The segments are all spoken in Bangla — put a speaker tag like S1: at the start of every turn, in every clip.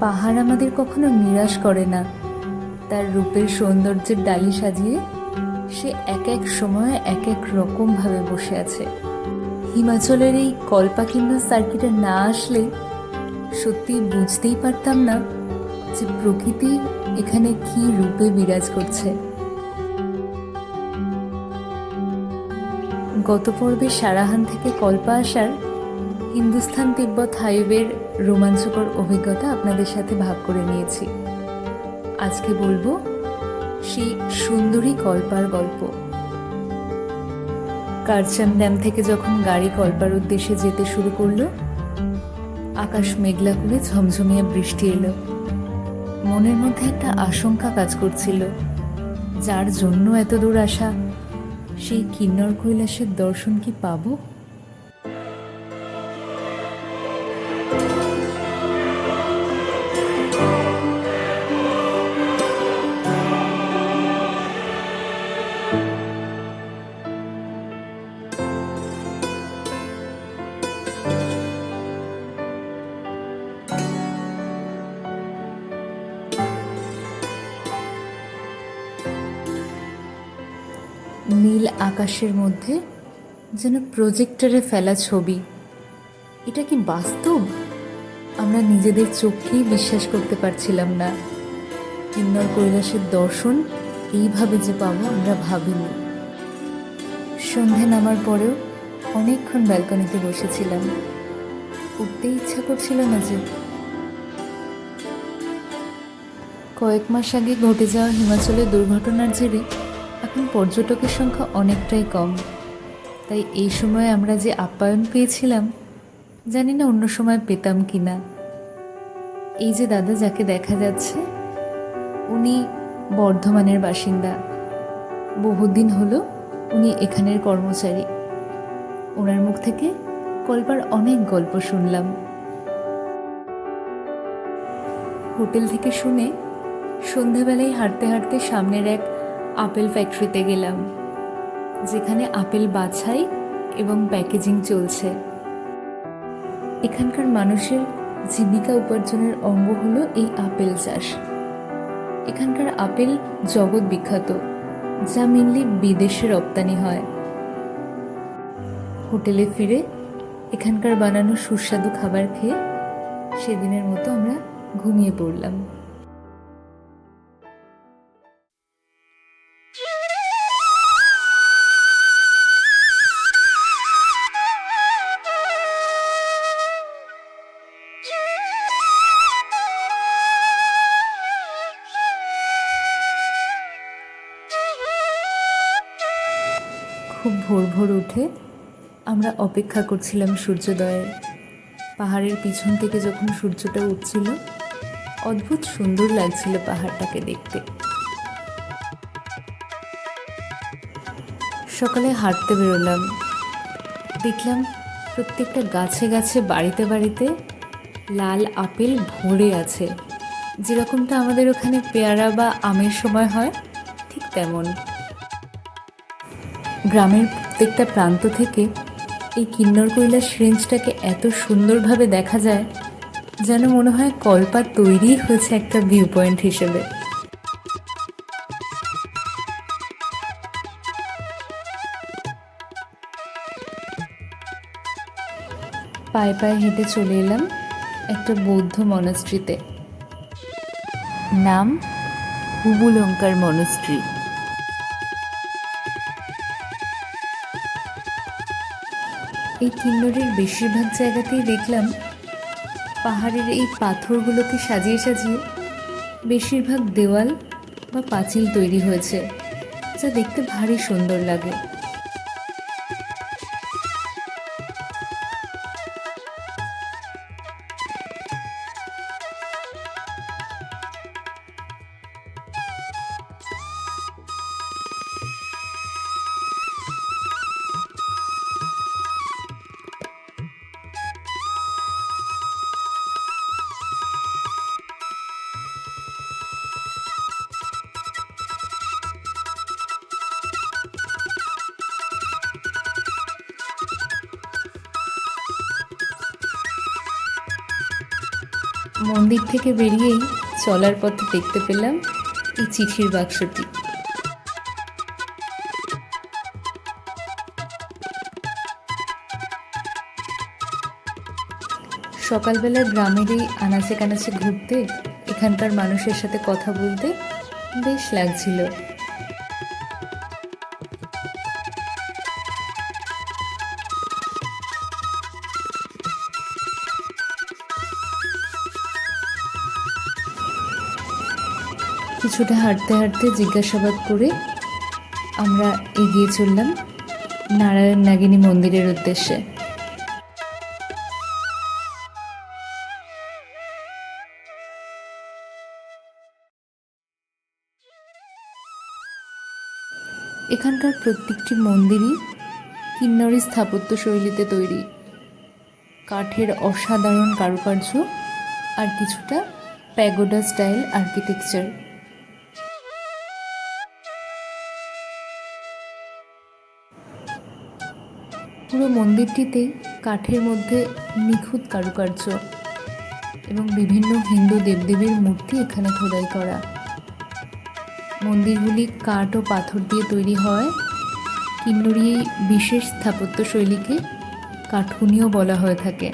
S1: পাহাড় আমাদের কখনো নিরাশ করে না। তার রূপের সৌন্দর্যের ডালি সাজিয়ে সে এক এক সময়ে এক এক রকমভাবে বসে আছে। হিমাচলের এই কল্পাকিন্নু সার্কিটে না আসলে সত্যি বুঝতেই পারতাম না যে প্রকৃতি এখানে কি রূপে বিরাজ করছে। গত পর্বে সারাহান থেকে কল্পা আসার হিন্দুস্থান তিব্বত হাইওয়ের রোমাঞ্চকর অভিজ্ঞতা আপনাদের সাথে ভাগ করে নিয়েছি। আজকে বলবো সেই সুন্দরী কল্পার গল্প। কারচান ড্যাম থেকে যখন গাড়ি কল্পার উদ্দেশ্যে যেতে শুরু করলো, আকাশ মেঘলা করে ঝমঝমিয়ে বৃষ্টি এলো। মনের মধ্যে একটা আশঙ্কা কাজ করছিল, যার জন্য এত দূর আসা, সেই কিন্নর কৈলাসের দর্শন কি পাবো? নীল আকাশের মধ্যে যেন প্রজেক্টরে ফেলা ছবি। এটা কি বাস্তব? আমরা নিজেদের চোখকেই বিশ্বাস করতে পারছিলাম না। কিন্নর কৈলাসের দর্শন এইভাবে যে পাবো আমরা ভাবিনি। সন্ধে নামার পরেও অনেকক্ষণ ব্যালকনিতে বসেছিলাম, উঠতে ইচ্ছা করছিল না যে। কয়েক মাস আগে ঘটে যাওয়া হিমাচলের দুর্ঘটনার জেরে এখন পর্যটকের সংখ্যা অনেকটাই কম। তাই এই সময় আমরা যে আপ্যায়ন পেয়েছিলাম, জানি না অন্য সময় পেতাম কি না। এই যে দাদা যাকে দেখা যাচ্ছে, উনি বর্ধমানের বাসিন্দা। বহুদিন হলো উনি এখানের কর্মচারী। ওনার মুখ থেকে কল্পার অনেক গল্প শুনলাম। হোটেল থেকে শুনে সন্ধ্যাবেলায় হাঁটতে হাঁটতে সামনের এক আপেল ফ্যাক্টরিতে গেলাম, যেখানে আপেল বাছাই এবং প্যাকেজিং চলছে। এখানকার মানুষের জীবিকা উপার্জনের অঙ্গ হলো এই আপেল চাষ। এখানকার আপেল জগৎ বিখ্যাত, যা মেনলি বিদেশে রপ্তানি হয়। হোটেলে ফিরে এখানকার বানানো সুস্বাদু খাবার খেয়ে সেদিনের মতো আমরা ঘুমিয়ে পড়লাম। খুব ভোর ভোর উঠে আমরা অপেক্ষা করছিলাম সূর্যোদয়ের। পাহাড়ের পিছন থেকে যখন সূর্যটা উঠছিল, অদ্ভুত সুন্দর লাগছিল পাহাড়টাকে দেখতে। সকালে হাঁটতে বেরোলাম, দেখলাম প্রত্যেকটা গাছে গাছে বাড়িতে বাড়িতে লাল আপেল ভরে আছে। যেরকমটা আমাদের ওখানে পেয়ারা বা আমের সময় হয়, ঠিক তেমন। গ্রামের প্রত্যেকটা প্রান্ত থেকে এই কিন্নর কৈলাস রেঞ্জটাকে এত সুন্দরভাবে দেখা যায়, যেন মনে হয় কল্পা তৈরি হয়েছে একটা ভিউ পয়েন্ট হিসেবে। পায়ে পায়ে হেঁটে চলে এলাম একটা বৌদ্ধ মনাস্ট্রিতে। নাম হুবুলঙ্কার মনাস্ট্রি। এই কিন্নরের বেশিরভাগ জায়গাতেই দেখলাম পাহাড়ের এই পাথরগুলোকে সাজিয়ে সাজিয়ে বেশিরভাগ দেওয়াল বা পাঁচিল তৈরি হয়েছে, যা দেখতে ভারী সুন্দর লাগে। মন্দির থেকে বেরিয়েই চলার পথে দেখতে পেলাম এই চিঠির বাক্সটি। সকালবেলা গ্রামের এই আনাচে কানাচে ঘুরতে, এখানকার মানুষের সাথে কথা বলতে বেশ লাগছিল। কিছুটা হাঁটতে হাঁটতে জিজ্ঞাসাবাদ করে আমরা এগিয়ে চললাম নারায়ণ নাগিনী মন্দিরের উদ্দেশ্যে। এখানকার প্রত্যেকটি মন্দিরই কিন্নরি স্থাপত্য শৈলীতে তৈরি, কাঠের অসাধারণ কারুকার্য আর কিছুটা প্যাগোডা স্টাইল আর্কিটেকচার। পুরো মন্দিরটিতে কাঠের মধ্যে নিখুঁত কারুকার্য এবং বিভিন্ন হিন্দু দেবদেবীর মূর্তি এখানে খোদাই করা। মন্দিরগুলি কাঠ ও পাথর দিয়ে তৈরি হওয়ায় কিন্নরি এই বিশেষ স্থাপত্য শৈলীকে কাঠকুনিও বলা হয়ে থাকে।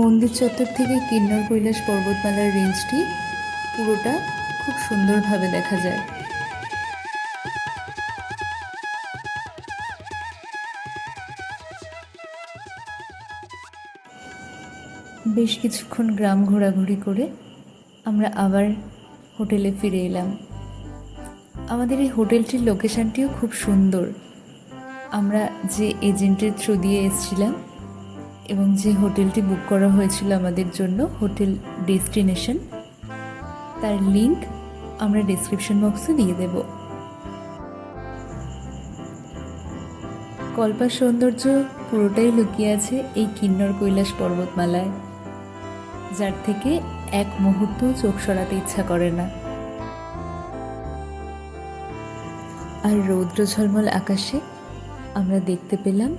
S1: মন্দির চত্বর থেকে কিন্নর কৈলাস পর্বতমালার রেঞ্জটি পুরোটা খুব সুন্দরভাবে দেখা যায়। বেশ কিছুক্ষণ গ্রাম ঘোরাঘুরি করে আমরা আবার হোটেলে ফিরে এলাম। আমাদের এই হোটেলটির লোকেশনটিও খুব সুন্দর। আমরা যে এজেন্টের থ্রু দিয়ে এসেছিলাম এবং যে হোটেলটি বুক করা হয়েছিল আমাদের জন্য, হোটেল ডেস্টিনেশন, তার লিংক আমরা ডেসক্রিপশন বক্সে দিয়ে দেব। কল্পার সৌন্দর্য পুরোটাই লুকিয়ে আছে এই কিন্নর কৈলাস পর্বতমালায়, যার থেকে এক মুহূর্তও চোখ সরাতে ইচ্ছা করে না। আর রৌদ্র ঝলমল আকাশে আমরা দেখতে পেলাম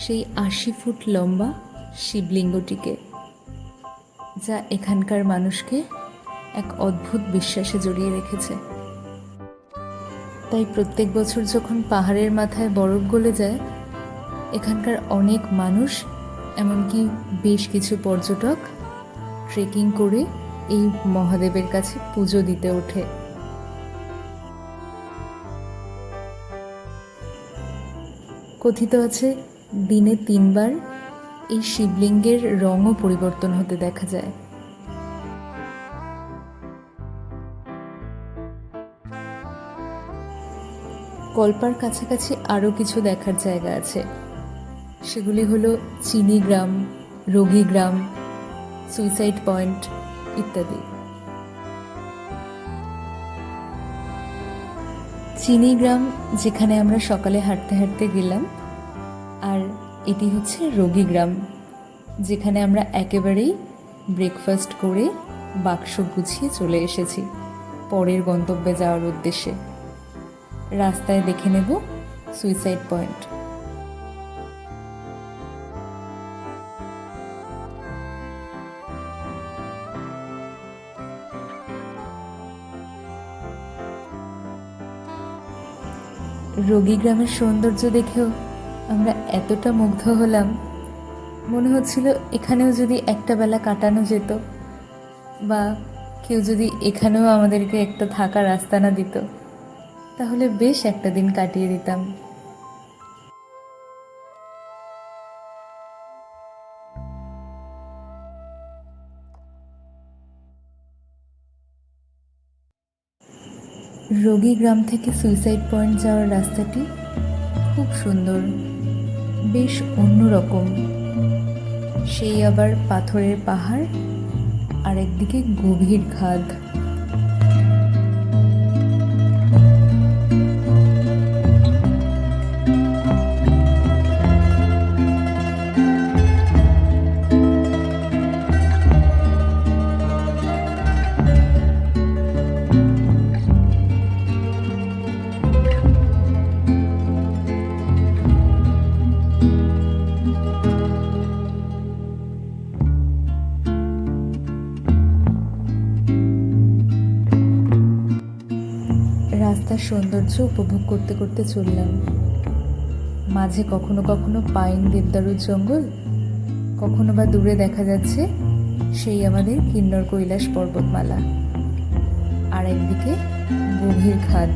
S1: সেই 80 ফুট লম্বা শিবলিঙ্গটিকে, যা এখানকার মানুষকে এক অদ্ভুত বিশ্বাসে জড়িয়ে রেখেছে। তাই প্রত্যেক বছর যখন পাহাড়ের মাথায় বরফ গলে যায়, এখানকার অনেক মানুষ, এমনকি বেশ কিছু পর্যটক ট্রেকিং করে এই মহাদেবের কাছে পুজো দিতে ওঠে। কথিত আছে দিনে 3 বার এই শিবলিঙ্গের রঙও পরিবর্তন হতে দেখা যায়। কল্পার কাছাকাছি আরও কিছু দেখার জায়গা আছে। সেগুলি হলো চিনি গ্রাম, রোগী গ্রাম, সুইসাইড পয়েন্ট ইত্যাদি। চিনি গ্রাম যেখানে আমরা সকালে হাঁটতে হাঁটতে গেলাম, আর এটি হচ্ছে রোগী গ্রাম যেখানে আমরা একেবারেই ব্রেকফাস্ট করে বাক্স গুছিয়ে চলে এসেছি পরের গন্তব্যে যাওয়ার উদ্দেশ্যে। রাস্তায় দেখে নেব সুইসাইড পয়েন্ট। রোগী গ্রামের সৌন্দর্য দেখেও আমরা এতটা মুগ্ধ হলাম, মনে হচ্ছিল এখানেও যদি একটা বেলা কাটানো যেত, বা কেউ যদি এখানেও আমাদেরকে একটা থাকার আস্তানা দিত, তাহলে বেশ একটা দিন কাটিয়ে দিতাম। রোগী গ্রাম থেকে সুইসাইড পয়েন্ট যাওয়ার রাস্তাটি খুব সুন্দর, বেশ অন্যরকম। সেই আবার পাথরের পাহাড় আর একদিকে গভীর খাদ। রাস্তার সৌন্দর্য উপভোগ করতে করতে চললাম। মাঝে কখনো কখনো পাইন দেবদারুর জঙ্গল, কখনো বা দূরে দেখা যাচ্ছে সেই আমাদের কিন্নর কৈলাস পর্বতমালা, আর একদিকে গভীর খাদ।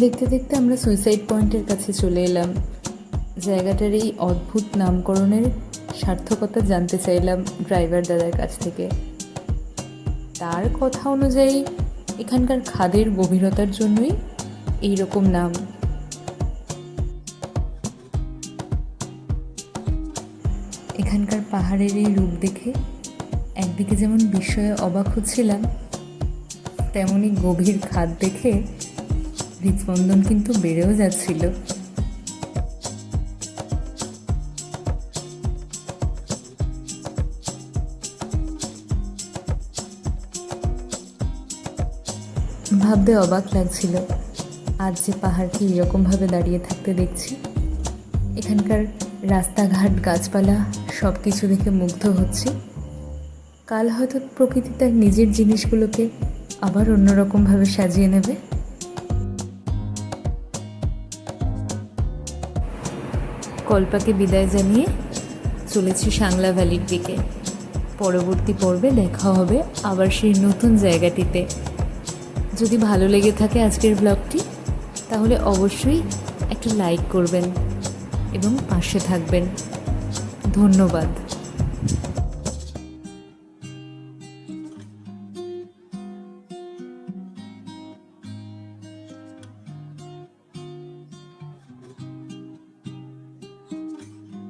S1: দেখতে দেখতে আমরা সুইসাইড পয়েন্টের কাছে চলে এলাম। জায়গাটার এই অদ্ভুত নামকরণের সার্থকতা জানতে চাইলাম ড্রাইভার দাদার কাছ থেকে। তার কথা অনুযায়ী এখানকার খাদের গভীরতার জন্যই এই রকম নাম। এখানকার পাহাড়ের এই রূপ দেখে একদিকে যেমন বিস্ময়ে অবাক হচ্ছিলাম, তেমনি গভীর খাদ দেখে হৃদস্পন্দন কিন্তু বেড়েও যাচ্ছিল। ভাবতে অবাক লাগছিল, আজ যে পাহাড়কে এরকমভাবে দাঁড়িয়ে থাকতে দেখছি। এখানকার রাস্তাঘাট, গাছপালা সব কিছু দেখে মুগ্ধ হচ্ছি। কাল হয়তো প্রকৃতি তার নিজের জিনিসগুলোকে আবার অন্যরকমভাবে সাজিয়ে নেবে। কল্পাকে বিদায় জানিয়ে চলেছি সাংলা ভ্যালির দিকে। পরবর্তী পর্বে দেখা হবে আবার সেই নতুন জায়গাটিতে। যদি ভালো লেগে থাকে আজকের ব্লগটি, তাহলে অবশ্যই একটা লাইক করবেন এবং পাশে থাকবেন। ধন্যবাদ।